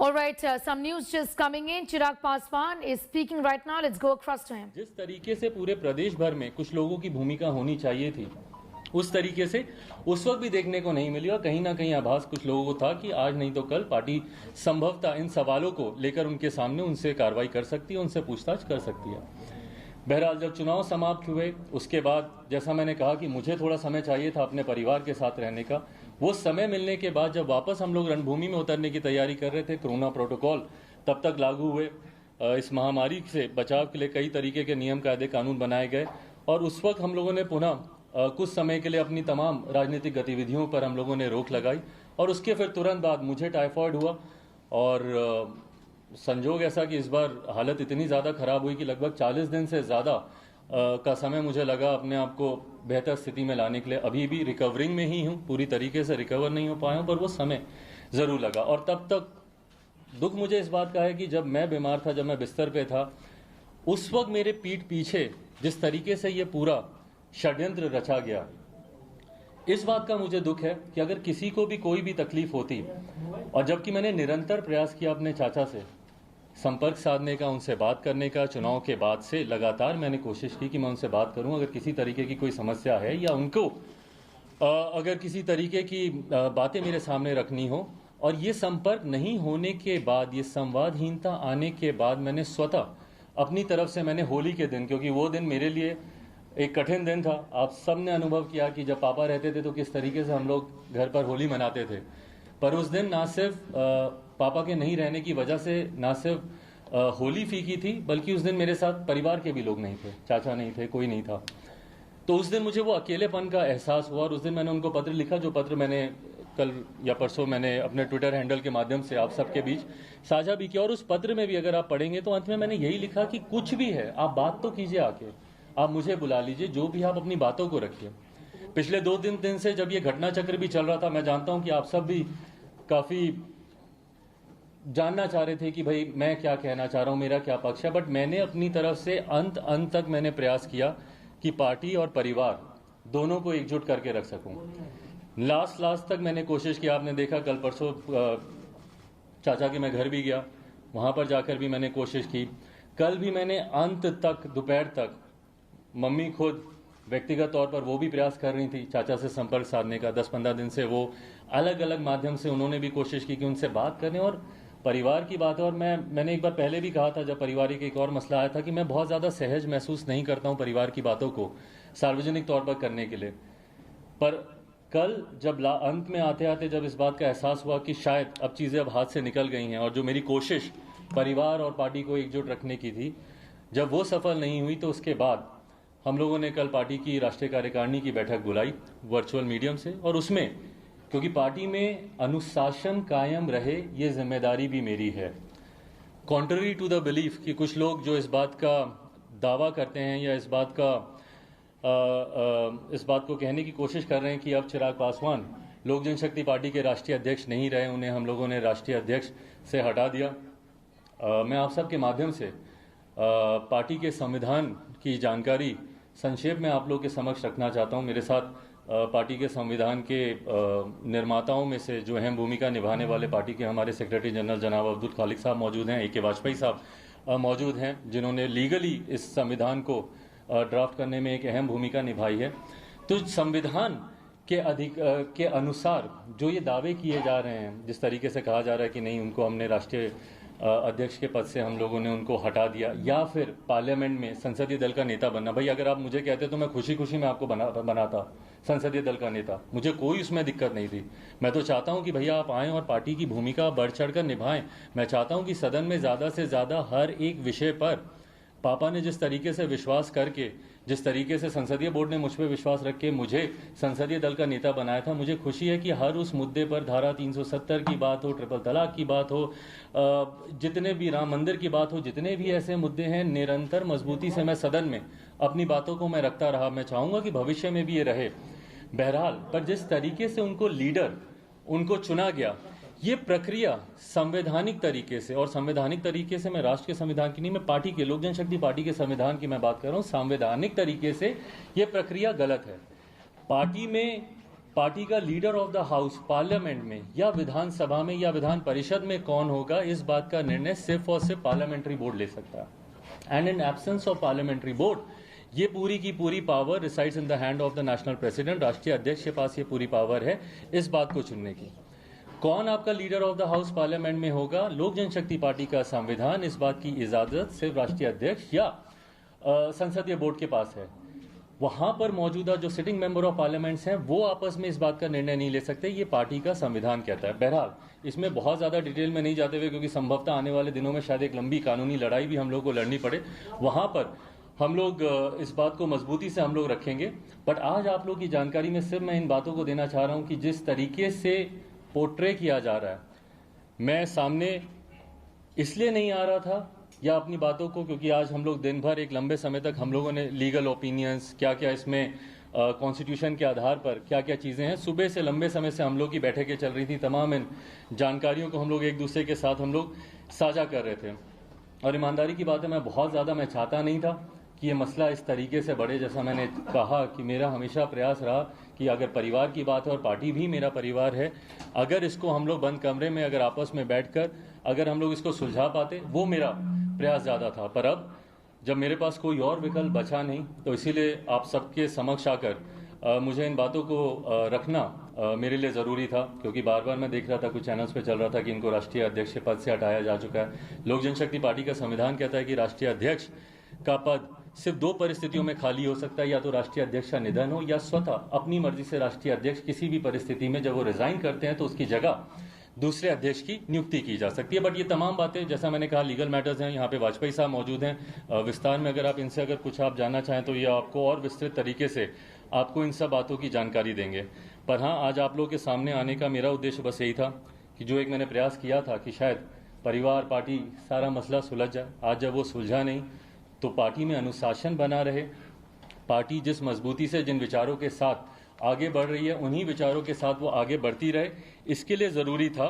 All right, some news just coming in. Chirag Paswan is speaking right now. Let's go across to him. जिस तरीके से पूरे प्रदेश भर में कुछ लोगों की भूमिका होनी चाहिए थी, उस तरीके से उस वक्त भी देखने को नहीं मिली और कहीं ना कहीं आभास कुछ लोगों को था कि आज नहीं तो कल पार्टी संभवतः इन सवालों को लेकर उनके सामने उनसे कार्रवाई कर सकती है, उनसे पूछताछ कर सकती है। बहरहाल जब चुनाव समाप्त हुए उसके बाद जैसा मैंने कहा कि मुझे थोड़ा समय चाहिए था अपने परिवार के साथ रहने का, वो समय मिलने के बाद जब वापस हम लोग रणभूमि में उतरने की तैयारी कर रहे थे, कोरोना प्रोटोकॉल तब तक लागू हुए, इस महामारी से बचाव के लिए कई तरीके के नियम कायदे कानून बनाए गए और उस वक्त हम लोगों ने पुनः कुछ समय के लिए अपनी तमाम राजनीतिक गतिविधियों पर हम लोगों ने रोक लगाई और उसके फिर तुरंत बाद मुझे टाइफाइड हुआ और संजोग ऐसा कि इस बार हालत इतनी ज़्यादा खराब हुई कि लगभग 40 दिन से ज़्यादा का समय मुझे लगा अपने आप को बेहतर स्थिति में लाने के लिए। अभी भी रिकवरिंग में ही हूँ, पूरी तरीके से रिकवर नहीं हो पाया हूँ, पर वो समय ज़रूर लगा। और तब तक दुख मुझे इस बात का है कि जब मैं बीमार था, जब मैं बिस्तर पे था, उस वक्त मेरे पीठ पीछे जिस तरीके से ये पूरा षड्यंत्र रचा गया, इस बात का मुझे दुख है कि अगर किसी को भी कोई भी तकलीफ होती, और जबकि मैंने निरंतर प्रयास किया अपने चाचा से संपर्क साधने का, उनसे बात करने का, चुनाव के बाद से लगातार मैंने कोशिश की कि मैं उनसे बात करूं अगर किसी तरीके की कोई समस्या है या उनको अगर किसी तरीके की बातें मेरे सामने रखनी हो। और ये संपर्क नहीं होने के बाद, ये संवादहीनता आने के बाद मैंने स्वतः अपनी तरफ से मैंने होली के दिन, क्योंकि वो दिन मेरे लिए एक कठिन दिन था, आप सब ने अनुभव किया कि जब पापा रहते थे तो किस तरीके से हम लोग घर पर होली मनाते थे, पर उस दिन ना सिर्फ पापा के नहीं रहने की वजह से ना सिर्फ होली फीकी थी, बल्कि उस दिन मेरे साथ परिवार के भी लोग नहीं थे, चाचा नहीं थे, कोई नहीं था। तो उस दिन मुझे वो अकेलेपन का एहसास हुआ और उस दिन मैंने उनको पत्र लिखा, जो पत्र मैंने कल या परसों मैंने अपने ट्विटर हैंडल के माध्यम से आप सबके बीच साझा भी किया। और उस पत्र में भी अगर आप पढ़ेंगे तो अंत में मैंने यही लिखा कि कुछ भी है आप बात तो कीजिए, आके आप मुझे बुला लीजिए, जो भी आप अपनी बातों को रखिए। पिछले 2 दिन से जब ये घटना चक्र भी चल रहा था, मैं जानता हूं कि आप सब भी काफी जानना चाह रहे थे कि भाई मैं क्या कहना चाह रहा हूं, मेरा क्या पक्ष है, बट मैंने अपनी तरफ से अंत तक मैंने प्रयास किया कि पार्टी और परिवार दोनों को एकजुट करके रख सकूं। लास्ट तक मैंने कोशिश की। आपने देखा कल परसों चाचा के मैं घर भी गया, वहां पर जाकर भी मैंने कोशिश की। कल भी मैंने अंत तक, दोपहर तक, मम्मी खुद व्यक्तिगत तौर पर वो भी प्रयास कर रही थी चाचा से संपर्क साधने का। 10-15 दिन से वो अलग अलग माध्यम से उन्होंने भी कोशिश की कि उनसे बात करने और परिवार की बात है। और मैंने एक बार पहले भी कहा था, जब पारिवारिक एक और मसला आया था, कि मैं बहुत ज़्यादा सहज महसूस नहीं करता हूं परिवार की बातों को सार्वजनिक तौर पर करने के लिए। पर कल जब अंत में आते आते जब इस बात का एहसास हुआ कि शायद अब चीज़ें अब हाथ से निकल गई हैं और जो मेरी कोशिश परिवार और पार्टी को एकजुट रखने की थी, जब वो सफल नहीं हुई, तो उसके बाद हम लोगों ने कल पार्टी की राष्ट्रीय कार्यकारिणी की बैठक बुलाई वर्चुअल मीडियम से। और उसमें क्योंकि पार्टी में अनुशासन कायम रहे, ये जिम्मेदारी भी मेरी है। कॉन्ट्ररी टू द बिलीफ कि कुछ लोग जो इस बात का दावा करते हैं या इस बात को कहने की कोशिश कर रहे हैं कि अब चिराग पासवान लोक जनशक्ति पार्टी के राष्ट्रीय अध्यक्ष नहीं रहे, उन्हें हम लोगों ने राष्ट्रीय अध्यक्ष से हटा दिया। मैं आप सबके माध्यम से पार्टी के संविधान की जानकारी संक्षेप में आप लोग के समक्ष रखना चाहता हूं। मेरे साथ पार्टी के संविधान के निर्माताओं में से जो अहम भूमिका निभाने वाले पार्टी के हमारे सेक्रेटरी जनरल जनाब अब्दुल खालिक साहब मौजूद हैं, AK वाजपेयी साहब मौजूद हैं, जिन्होंने लीगली इस संविधान को ड्राफ्ट करने में एक अहम भूमिका निभाई है। तो संविधान के अनुसार जो ये दावे किए जा रहे हैं, जिस तरीके से कहा जा रहा है कि नहीं, उनको हमने राष्ट्रीय अध्यक्ष के पद से हम लोगों ने उनको हटा दिया, या फिर पार्लियामेंट में संसदीय दल का नेता बनना। भाई अगर आप मुझे कहते तो मैं खुशी खुशी में आपको बनाता संसदीय दल का नेता, मुझे कोई उसमें दिक्कत नहीं थी। मैं तो चाहता हूं कि भैया आप आएं और पार्टी की भूमिका बढ़ चढ़कर निभाएं। मैं चाहता हूं कि सदन में ज़्यादा से ज़्यादा हर एक विषय पर पापा ने जिस तरीके से विश्वास करके, जिस तरीके से संसदीय बोर्ड ने मुझ पर विश्वास रख के मुझे संसदीय दल का नेता बनाया था, मुझे खुशी है कि हर उस मुद्दे पर, धारा 370 की बात हो, ट्रिपल तलाक की बात हो, जितने भी राम मंदिर की बात हो, जितने भी ऐसे मुद्दे हैं, निरंतर मजबूती से मैं सदन में अपनी बातों को मैं रखता रहा। मैं चाहूँगा कि भविष्य में भी ये रहे। बहरहाल, पर जिस तरीके से उनको चुना गया, ये प्रक्रिया संवैधानिक तरीके से, और संवैधानिक तरीके से मैं राष्ट्र के संविधान की नहीं, मैं पार्टी के, लोक जनशक्ति पार्टी के संविधान की मैं बात कर रहा हूं, संवैधानिक तरीके से ये प्रक्रिया गलत है। पार्टी में पार्टी का leader of the house parliament में या विधानसभा में या विधान परिषद में कौन होगा, इस बात का निर्णय सिर्फ और सिर्फ पार्लियामेंट्री बोर्ड ले सकता है। And in absence of parliamentary board, ये पूरी की पूरी power resides in the hand of the national president. राष्ट्रीय अध्यक्ष के पास ये पूरी पावर है इस बात को चुनने की। कौन आपका leader of the house parliament में होगा, लोक जनशक्ति पार्टी का संविधान इस बात की इजाजत सिर्फ राष्ट्रीय अध्यक्ष या संसदीय बोर्ड के पास है। वहां पर मौजूदा जो सिटिंग मेंबर ऑफ पार्लियामेंट्स हैं वो आपस में इस बात का निर्णय नहीं ले सकते, ये पार्टी का संविधान कहता है। बहरहाल इसमें बहुत ज्यादा डिटेल में नहीं जाते हुए, क्योंकि संभवतः आने वाले दिनों में शायद एक लंबी कानूनी लड़ाई भी हम लोग को लड़नी पड़े, वहां पर हम लोग इस बात को मजबूती से हम लोग रखेंगे। बट आज आप लोग की जानकारी में सिर्फ मैं इन बातों को देना चाह रहा हूं कि जिस तरीके से पोर्ट्रे किया जा रहा है, मैं सामने इसलिए नहीं आ रहा था या अपनी बातों को, क्योंकि आज हम लोग दिन भर एक लंबे समय तक हम लोगों ने लीगल ओपिनियंस क्या क्या इसमें कॉन्स्टिट्यूशन के आधार पर क्या क्या चीज़ें हैं, सुबह से लंबे समय से हम लोग की बैठकें चल रही थी, तमाम इन जानकारियों को हम लोग एक दूसरे के साथ हम लोग साझा कर रहे थे। और ईमानदारी की बात है, मैं बहुत ज़्यादा मैं चाहता नहीं था कि ये मसला इस तरीके से बढ़े। जैसा मैंने कहा कि मेरा हमेशा प्रयास रहा कि अगर परिवार की बात है और पार्टी भी मेरा परिवार है, अगर इसको हम लोग बंद कमरे में अगर आपस में बैठकर अगर हम लोग इसको सुलझा पाते, वो मेरा प्रयास ज़्यादा था। पर अब जब मेरे पास कोई और विकल्प बचा नहीं, तो इसीलिए आप सबके समक्ष आकर मुझे इन बातों को रखना मेरे लिए ज़रूरी था, क्योंकि बार बार मैं देख रहा था कुछ चैनल्स पे चल रहा था कि इनको राष्ट्रीय अध्यक्ष के पद से हटाया जा चुका है। लोक जनशक्ति पार्टी का संविधान कहता है कि राष्ट्रीय अध्यक्ष का पद सिर्फ दो परिस्थितियों में खाली हो सकता है, या तो राष्ट्रीय अध्यक्ष का निधन हो या स्वतः अपनी मर्जी से राष्ट्रीय अध्यक्ष किसी भी परिस्थिति में जब वो रिजाइन करते हैं तो उसकी जगह दूसरे अध्यक्ष की नियुक्ति की जा सकती है। बट ये तमाम बातें, जैसा मैंने कहा, लीगल मैटर्स हैं। यहाँ पे वाजपेयी साहब मौजूद हैं, विस्तार में अगर आप इनसे अगर कुछ आप जानना चाहें तो ये आपको और विस्तृत तरीके से आपको इन सब बातों की जानकारी देंगे। पर हाँ, आज आप लोगों के सामने आने का मेरा उद्देश्य बस यही था कि जो एक मैंने प्रयास किया था कि शायद परिवार पार्टी सारा मसला सुलझ जाए। आज जब वो सुलझा नहीं तो पार्टी में अनुशासन बना रहे, पार्टी जिस मजबूती से जिन विचारों के साथ आगे बढ़ रही है उन्हीं विचारों के साथ वो आगे बढ़ती रहे। इसके लिए ज़रूरी था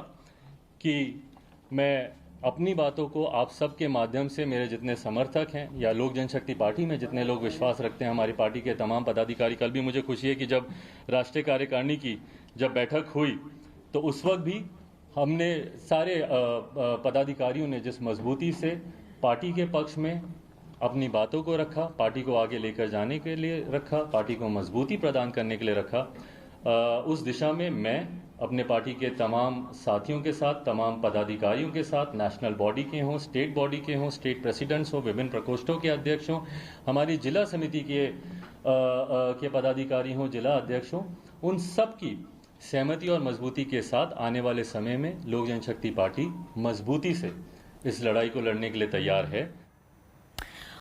कि मैं अपनी बातों को आप सब के माध्यम से, मेरे जितने समर्थक हैं या लोक जनशक्ति पार्टी में जितने लोग विश्वास रखते हैं, हमारी पार्टी के तमाम पदाधिकारी, कल भी मुझे खुशी है कि जब राष्ट्रीय कार्यकारिणी की जब बैठक हुई तो उस वक्त भी हमने सारे पदाधिकारियों ने जिस मजबूती से पार्टी के पक्ष में अपनी बातों को रखा, पार्टी को आगे लेकर जाने के लिए रखा, पार्टी को मजबूती प्रदान करने के लिए रखा, उस दिशा में मैं अपने पार्टी के तमाम साथियों के साथ, तमाम पदाधिकारियों के साथ, नेशनल बॉडी के हों, स्टेट बॉडी के हों, स्टेट प्रेसिडेंट्स हों, विभिन्न प्रकोष्ठों के अध्यक्ष हों, हमारी जिला समिति के पदाधिकारी हों, जिला अध्यक्ष हों, उन सब की सहमति और मजबूती के साथ आने वाले समय में लोक जनशक्ति पार्टी मजबूती से इस लड़ाई को लड़ने के लिए तैयार है।